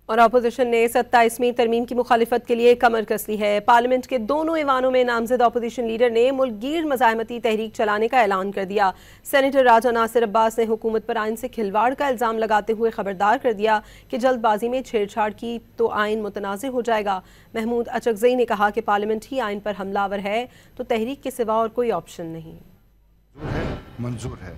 اور اپوزیشن نے 27ویں ترمیم کی مخالفت کے لیے کمر کس لی ہے۔ پارلیمنٹ کے دونوں ایوانوں میں نامزد اپوزیشن لیڈر نے ملک گیر مزاحمتی تحریک چلانے کا اعلان کر دیا۔ سینیٹر راجہ ناصر عباس نے حکومت پر آئین سے کھلواڑ کا الزام لگاتے ہوئے خبردار کر دیا کہ جلد بازی میں چھیڑ چھاڑ کی تو آئین متنازع ہو جائے گا۔ محمود اچکزئی نے کہا کہ پارلیمنٹ ہی آئین پر حملہ آور ہے تو تحریک کے سوا اور کوئی آپشن نہیں۔ منظور ہے۔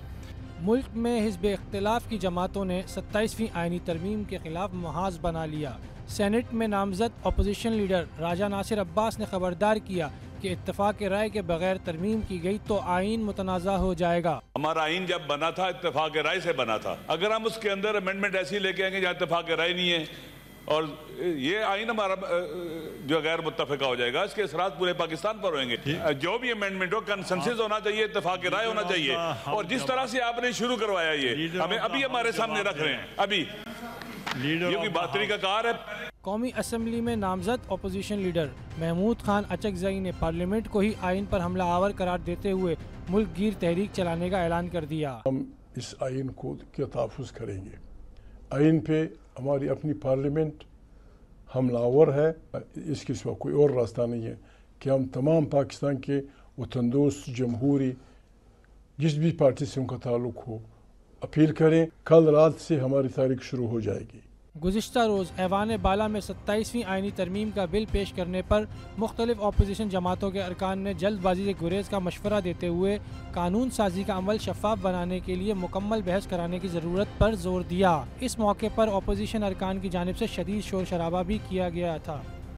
ملک میں حزب اختلاف کی جماعتوں نے 27ویں آئینی ترمیم کے خلاف محاذ بنا لیا۔ سینٹ میں نامزد اپوزیشن لیڈر راجہ ناصر عباس نے خبردار کیا کہ اتفاق رائے کے بغیر ترمیم کی گئی تو آئین متنازع ہو جائے گا۔ ہمارا آئین جب بنا تھا اتفاق رائے سے بنا تھا، اگر ہم اس کے اندر امینڈمنٹ ایسی لے کے آئیں گے جہاں اتفاق رائے نہیں ہے اور یہ آئین ہمارا جو غیر متفقہ ہو جائے گا، اس کے اثرات پورے پاکستان پر ہوئیں گے۔ جو بھی امینڈمنٹ ہو کنسنسس ہونا چاہیے، اتفاق رائے ہونا چاہیے، اور جس طرح سے آپ نے شروع کروایا یہ ہمیں ابھی ہمارے سامنے رکھ رہے ہیں، ابھی یہ کوئی بہتری کا کار ہے۔ قومی اسمبلی میں نامزد اپوزیشن لیڈر محمود خان اچکزئی نے پارلیمنٹ کو ہی آئین پر حملہ آور قرار دیتے ہوئے ملک گیر تحریک چلانے کا اعلان کر دیا۔ ہم اس آئین کو تحفظ کریں گے۔ آئین پہ ہماری اپنی پارلیمنٹ حملہ آور ہے، اس کے سوا کوئی اور راستہ نہیں ہے کہ ہم تمام پاکستان کے وطن دوست جمہوری جس بھی پارٹی سے ان کا تعلق ہو اپیل کریں۔ کل رات سے ہماری تاریخ شروع ہو جائے گی۔ گزشتہ روز ایوان بالا میں 27ویں آئینی ترمیم کا بل پیش کرنے پر مختلف اپوزیشن جماعتوں کے ارکان نے جلد بازی سے گریز کا مشورہ دیتے ہوئے قانون سازی کا عمل شفاف بنانے کے لیے مکمل بحث کرانے کی ضرورت پر زور دیا۔ اس موقع پر اپوزیشن ارکان کی جانب سے شدید شور شرابہ بھی کیا گیا تھا۔